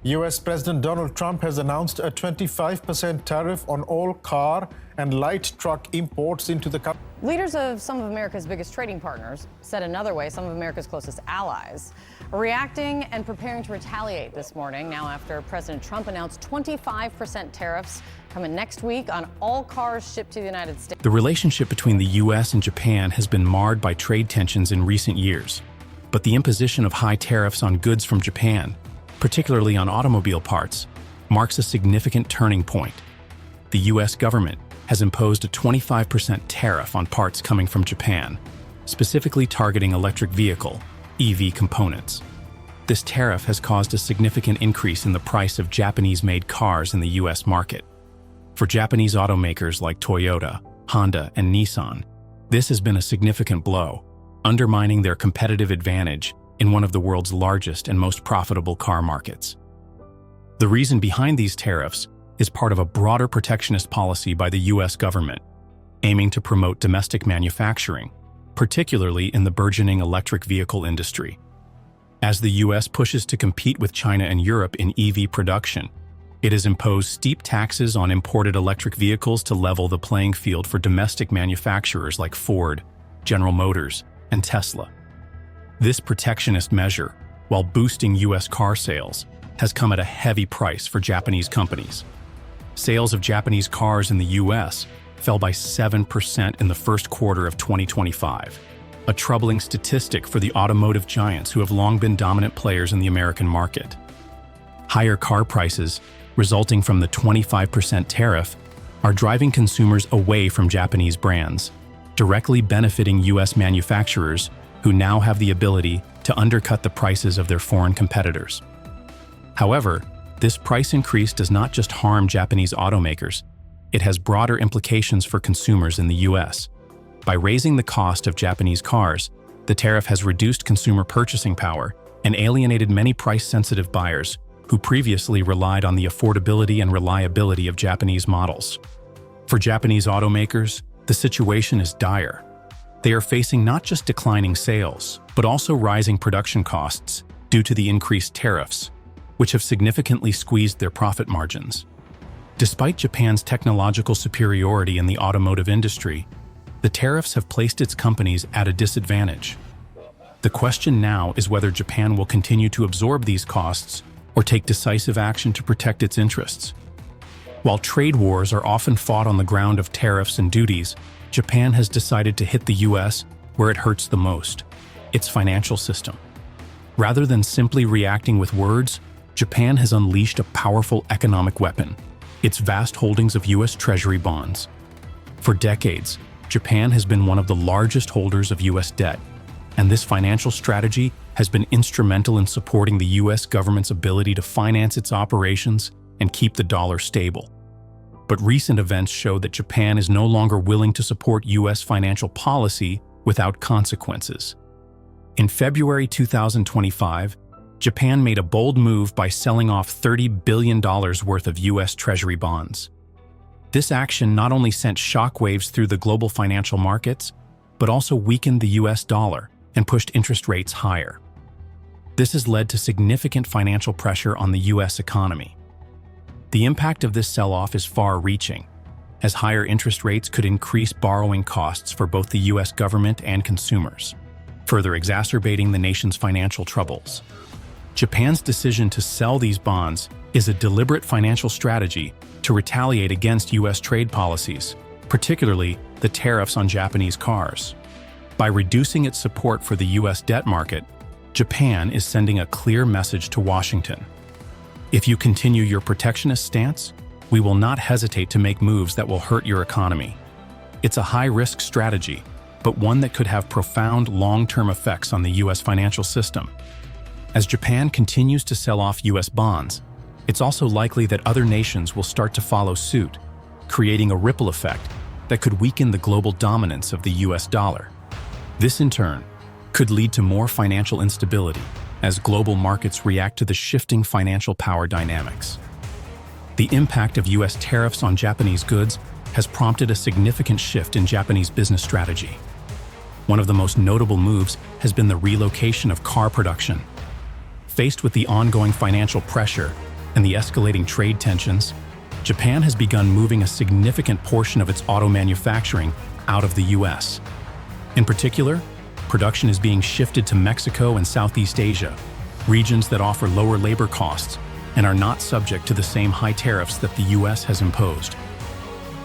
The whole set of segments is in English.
U.S. President Donald Trump has announced a 25% tariff on all car and light truck imports into the country. Leaders of some of America's biggest trading partners, said another way, some of America's closest allies, are reacting and preparing to retaliate this morning, now after President Trump announced 25% tariffs coming next week on all cars shipped to the United States. The relationship between the U.S. and Japan has been marred by trade tensions in recent years, but the imposition of high tariffs on goods from Japan, particularly on automobile parts, marks a significant turning point. The U.S. government has imposed a 25% tariff on parts coming from Japan, specifically targeting electric vehicle, EV components. This tariff has caused a significant increase in the price of Japanese-made cars in the U.S. market. For Japanese automakers like Toyota, Honda, and Nissan, this has been a significant blow, undermining their competitive advantage in one of the world's largest and most profitable car markets. The reason behind these tariffs is part of a broader protectionist policy by the U.S. government, aiming to promote domestic manufacturing, particularly in the burgeoning electric vehicle industry. As the U.S. pushes to compete with China and Europe in EV production, it has imposed steep taxes on imported electric vehicles to level the playing field for domestic manufacturers like Ford, General Motors, and Tesla. This protectionist measure, while boosting U.S. car sales, has come at a heavy price for Japanese companies. Sales of Japanese cars in the U.S. fell by 7% in the first quarter of 2025, a troubling statistic for the automotive giants who have long been dominant players in the American market. Higher car prices, resulting from the 25% tariff, are driving consumers away from Japanese brands, directly benefiting U.S. manufacturers who now have the ability to undercut the prices of their foreign competitors. However, this price increase does not just harm Japanese automakers, it has broader implications for consumers in the U.S. By raising the cost of Japanese cars, the tariff has reduced consumer purchasing power and alienated many price-sensitive buyers who previously relied on the affordability and reliability of Japanese models. For Japanese automakers, the situation is dire. They are facing not just declining sales, but also rising production costs due to the increased tariffs, which have significantly squeezed their profit margins. Despite Japan's technological superiority in the automotive industry, the tariffs have placed its companies at a disadvantage. The question now is whether Japan will continue to absorb these costs or take decisive action to protect its interests. While trade wars are often fought on the ground of tariffs and duties, Japan has decided to hit the U.S. where it hurts the most, its financial system. Rather than simply reacting with words, Japan has unleashed a powerful economic weapon, its vast holdings of U.S. Treasury bonds. For decades, Japan has been one of the largest holders of U.S. debt, and this financial strategy has been instrumental in supporting the U.S. government's ability to finance its operations and keep the dollar stable. But recent events show that Japan is no longer willing to support U.S. financial policy without consequences. In February 2025, Japan made a bold move by selling off $30 billion worth of U.S. Treasury bonds. This action not only sent shockwaves through the global financial markets, but also weakened the U.S. dollar and pushed interest rates higher. This has led to significant financial pressure on the U.S. economy. The impact of this sell-off is far-reaching, as higher interest rates could increase borrowing costs for both the U.S. government and consumers, further exacerbating the nation's financial troubles. Japan's decision to sell these bonds is a deliberate financial strategy to retaliate against U.S. trade policies, particularly the tariffs on Japanese cars. By reducing its support for the U.S. debt market, Japan is sending a clear message to Washington. If you continue your protectionist stance, we will not hesitate to make moves that will hurt your economy. It's a high-risk strategy, but one that could have profound long-term effects on the U.S. financial system. As Japan continues to sell off U.S. bonds, it's also likely that other nations will start to follow suit, creating a ripple effect that could weaken the global dominance of the U.S. dollar. This, in turn, could lead to more financial instability as global markets react to the shifting financial power dynamics. The impact of U.S. tariffs on Japanese goods has prompted a significant shift in Japanese business strategy. One of the most notable moves has been the relocation of car production. Faced with the ongoing financial pressure, and the escalating trade tensions, Japan has begun moving a significant portion of its auto manufacturing out of the U.S. In particular, production is being shifted to Mexico and Southeast Asia, regions that offer lower labor costs and are not subject to the same high tariffs that the U.S. has imposed.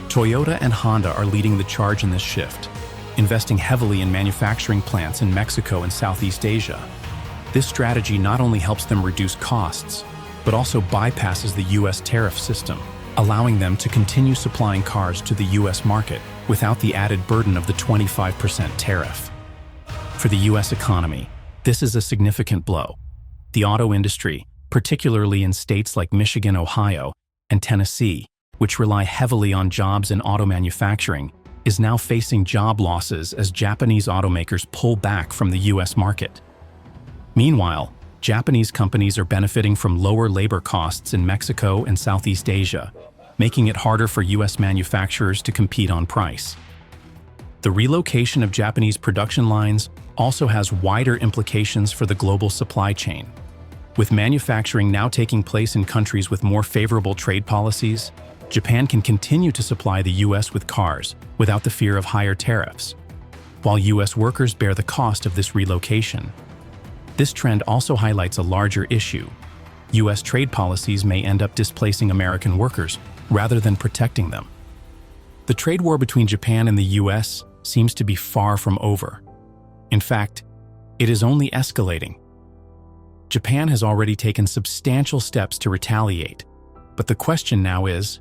Toyota and Honda are leading the charge in this shift, investing heavily in manufacturing plants in Mexico and Southeast Asia. This strategy not only helps them reduce costs, but also bypasses the U.S. tariff system, allowing them to continue supplying cars to the U.S. market without the added burden of the 25% tariff. For the U.S. economy, this is a significant blow. The auto industry, particularly in states like Michigan, Ohio, and Tennessee, which rely heavily on jobs in auto manufacturing, is now facing job losses as Japanese automakers pull back from the U.S. market. Meanwhile, Japanese companies are benefiting from lower labor costs in Mexico and Southeast Asia, making it harder for U.S. manufacturers to compete on price. The relocation of Japanese production lines also has wider implications for the global supply chain. With manufacturing now taking place in countries with more favorable trade policies, Japan can continue to supply the U.S. with cars without the fear of higher tariffs, while U.S. workers bear the cost of this relocation. This trend also highlights a larger issue. U.S. trade policies may end up displacing American workers rather than protecting them. The trade war between Japan and the U.S. seems to be far from over. In fact, it is only escalating. Japan has already taken substantial steps to retaliate, but the question now is,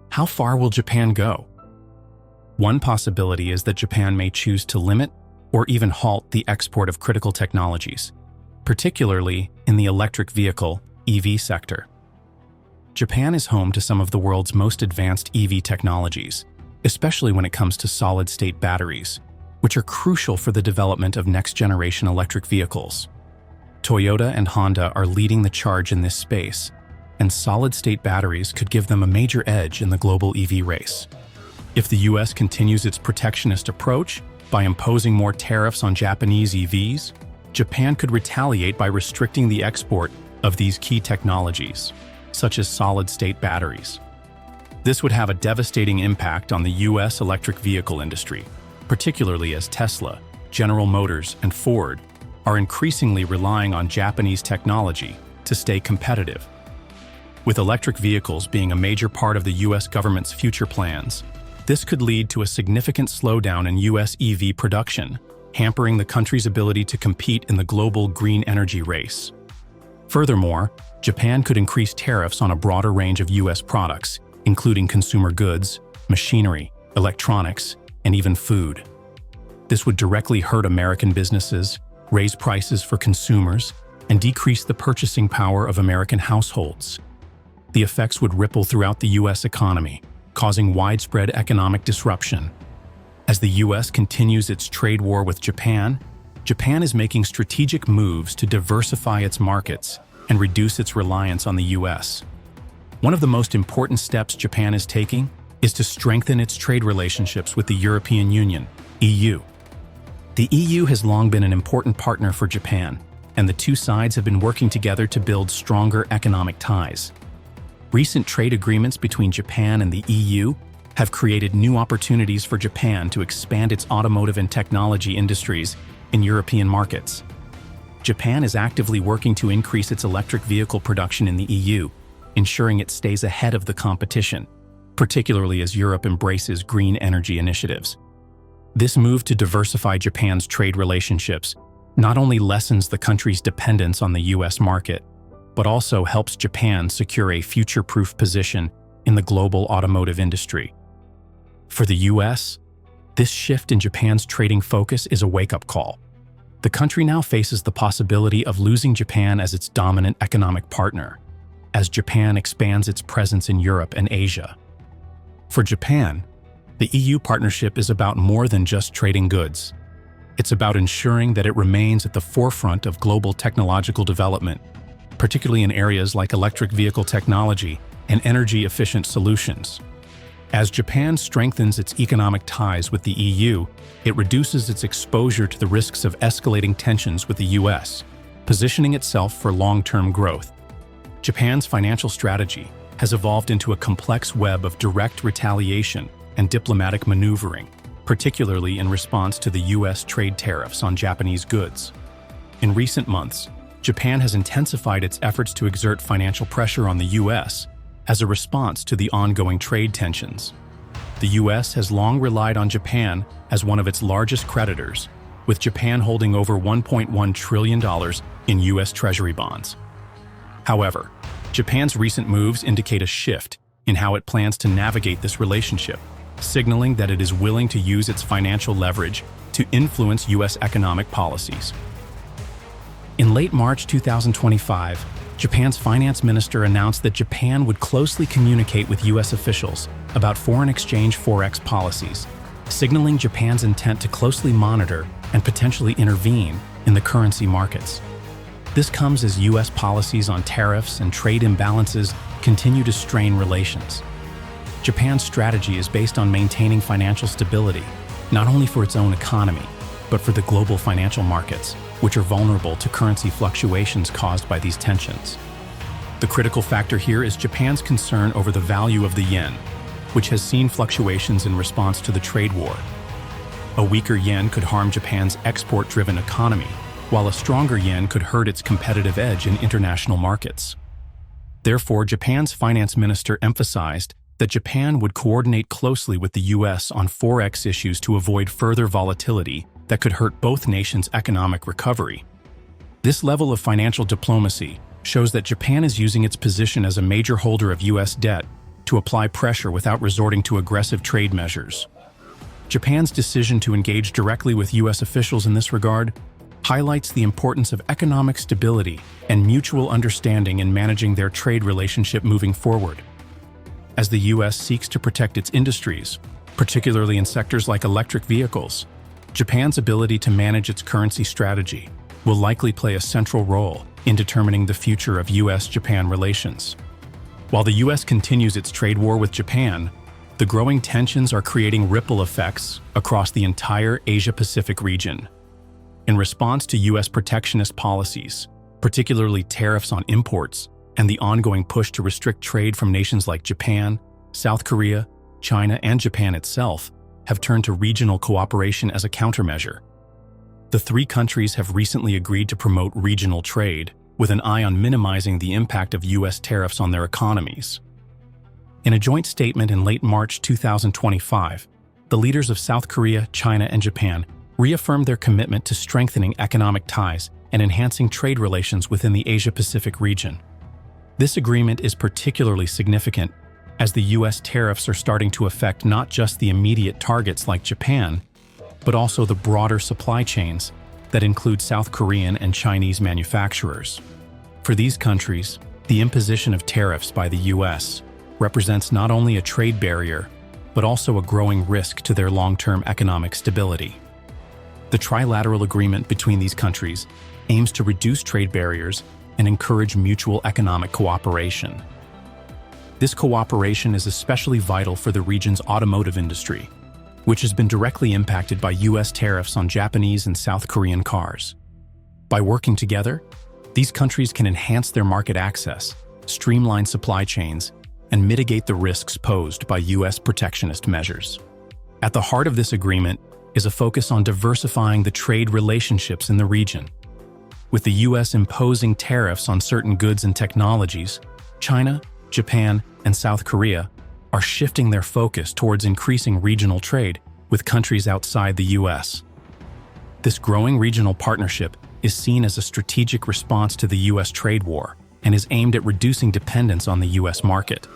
how far will Japan go? One possibility is that Japan may choose to limit or even halt the export of critical technologies, particularly in the electric vehicle (EV) sector. Japan is home to some of the world's most advanced EV technologies, especially when it comes to solid-state batteries, which are crucial for the development of next-generation electric vehicles. Toyota and Honda are leading the charge in this space, and solid-state batteries could give them a major edge in the global EV race. If the U.S. continues its protectionist approach by imposing more tariffs on Japanese EVs, Japan could retaliate by restricting the export of these key technologies, such as solid-state batteries. This would have a devastating impact on the U.S. electric vehicle industry, particularly as Tesla, General Motors, and Ford are increasingly relying on Japanese technology to stay competitive. With electric vehicles being a major part of the U.S. government's future plans, this could lead to a significant slowdown in U.S. EV production, hampering the country's ability to compete in the global green energy race. Furthermore, Japan could increase tariffs on a broader range of U.S. products, including consumer goods, machinery, electronics, and even food. This would directly hurt American businesses, raise prices for consumers, and decrease the purchasing power of American households. The effects would ripple throughout the U.S. economy, causing widespread economic disruption. As the U.S. continues its trade war with Japan, Japan is making strategic moves to diversify its markets and reduce its reliance on the U.S. One of the most important steps Japan is taking is to strengthen its trade relationships with the European Union, EU. The EU has long been an important partner for Japan, and the two sides have been working together to build stronger economic ties. Recent trade agreements between Japan and the EU have created new opportunities for Japan to expand its automotive and technology industries in European markets. Japan is actively working to increase its electric vehicle production in the EU, ensuring it stays ahead of the competition, particularly as Europe embraces green energy initiatives. This move to diversify Japan's trade relationships not only lessens the country's dependence on the U.S. market, but also helps Japan secure a future-proof position in the global automotive industry. For the U.S., this shift in Japan's trading focus is a wake-up call. The country now faces the possibility of losing Japan as its dominant economic partner, as Japan expands its presence in Europe and Asia. For Japan, the EU partnership is about more than just trading goods. It's about ensuring that it remains at the forefront of global technological development, particularly in areas like electric vehicle technology and energy-efficient solutions. As Japan strengthens its economic ties with the EU, it reduces its exposure to the risks of escalating tensions with the US, positioning itself for long-term growth. Japan's financial strategy has evolved into a complex web of direct retaliation and diplomatic maneuvering, particularly in response to the U.S. trade tariffs on Japanese goods. In recent months, Japan has intensified its efforts to exert financial pressure on the U.S. as a response to the ongoing trade tensions. The U.S. has long relied on Japan as one of its largest creditors, with Japan holding over $1.1 trillion in U.S. Treasury bonds. However, Japan's recent moves indicate a shift in how it plans to navigate this relationship, signaling that it is willing to use its financial leverage to influence U.S. economic policies. In late March 2025, Japan's finance minister announced that Japan would closely communicate with U.S. officials about foreign exchange forex policies, signaling Japan's intent to closely monitor and potentially intervene in the currency markets. This comes as U.S. policies on tariffs and trade imbalances continue to strain relations. Japan's strategy is based on maintaining financial stability, not only for its own economy, but for the global financial markets, which are vulnerable to currency fluctuations caused by these tensions. The critical factor here is Japan's concern over the value of the yen, which has seen fluctuations in response to the trade war. A weaker yen could harm Japan's export-driven economy, while a stronger yen could hurt its competitive edge in international markets. Therefore, Japan's finance minister emphasized that Japan would coordinate closely with the U.S. on forex issues to avoid further volatility that could hurt both nations' economic recovery. This level of financial diplomacy shows that Japan is using its position as a major holder of U.S. debt to apply pressure without resorting to aggressive trade measures. Japan's decision to engage directly with U.S. officials in this regard highlights the importance of economic stability and mutual understanding in managing their trade relationship moving forward. As the U.S. seeks to protect its industries, particularly in sectors like electric vehicles, Japan's ability to manage its currency strategy will likely play a central role in determining the future of U.S.-Japan relations. While the U.S. continues its trade war with Japan, the growing tensions are creating ripple effects across the entire Asia-Pacific region. In response to U.S. protectionist policies, particularly tariffs on imports and the ongoing push to restrict trade from nations like Japan, South Korea, China, and Japan itself, have turned to regional cooperation as a countermeasure. The three countries have recently agreed to promote regional trade with an eye on minimizing the impact of U.S. tariffs on their economies. In a joint statement in late March 2025, the leaders of South Korea, China, and Japan reaffirmed their commitment to strengthening economic ties and enhancing trade relations within the Asia-Pacific region. This agreement is particularly significant as the U.S. tariffs are starting to affect not just the immediate targets like Japan, but also the broader supply chains that include South Korean and Chinese manufacturers. For these countries, the imposition of tariffs by the U.S. represents not only a trade barrier, but also a growing risk to their long-term economic stability. The trilateral agreement between these countries aims to reduce trade barriers and encourage mutual economic cooperation. This cooperation is especially vital for the region's automotive industry, which has been directly impacted by U.S. tariffs on Japanese and South Korean cars. By working together, these countries can enhance their market access, streamline supply chains, and mitigate the risks posed by U.S. protectionist measures. At the heart of this agreement is a focus on diversifying the trade relationships in the region. With the U.S. imposing tariffs on certain goods and technologies, China, Japan, and South Korea are shifting their focus towards increasing regional trade with countries outside the U.S. This growing regional partnership is seen as a strategic response to the U.S. trade war and is aimed at reducing dependence on the U.S. market.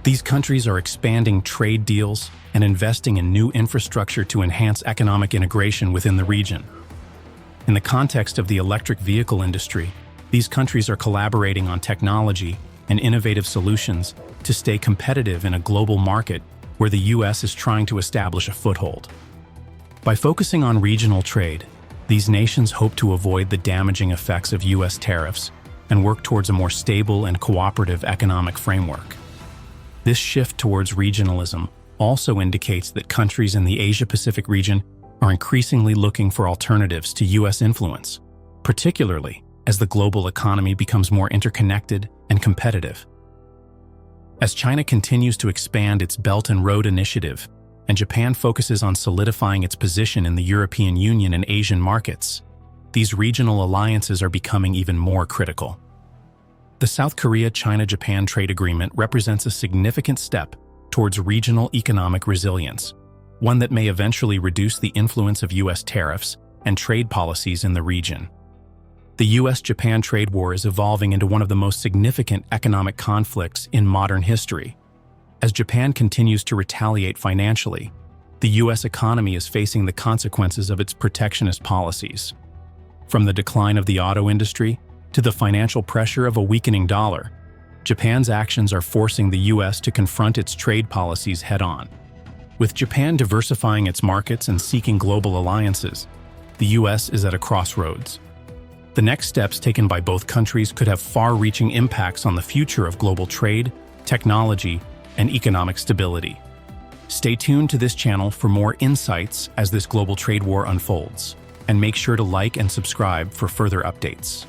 These countries are expanding trade deals and investing in new infrastructure to enhance economic integration within the region. In the context of the electric vehicle industry, these countries are collaborating on technology and innovative solutions to stay competitive in a global market where the U.S. is trying to establish a foothold. By focusing on regional trade, these nations hope to avoid the damaging effects of U.S. tariffs and work towards a more stable and cooperative economic framework. This shift towards regionalism also indicates that countries in the Asia-Pacific region are increasingly looking for alternatives to U.S. influence, particularly as the global economy becomes more interconnected and competitive. As China continues to expand its Belt and Road Initiative, and Japan focuses on solidifying its position in the European Union and Asian markets, these regional alliances are becoming even more critical. The South Korea-China-Japan trade agreement represents a significant step towards regional economic resilience, one that may eventually reduce the influence of U.S. tariffs and trade policies in the region. The U.S.-Japan trade war is evolving into one of the most significant economic conflicts in modern history. As Japan continues to retaliate financially, the U.S. economy is facing the consequences of its protectionist policies. From the decline of the auto industry to the financial pressure of a weakening dollar, Japan's actions are forcing the U.S. to confront its trade policies head-on. With Japan diversifying its markets and seeking global alliances, the U.S. is at a crossroads. The next steps taken by both countries could have far-reaching impacts on the future of global trade, technology, and economic stability. Stay tuned to this channel for more insights as this global trade war unfolds, and make sure to like and subscribe for further updates.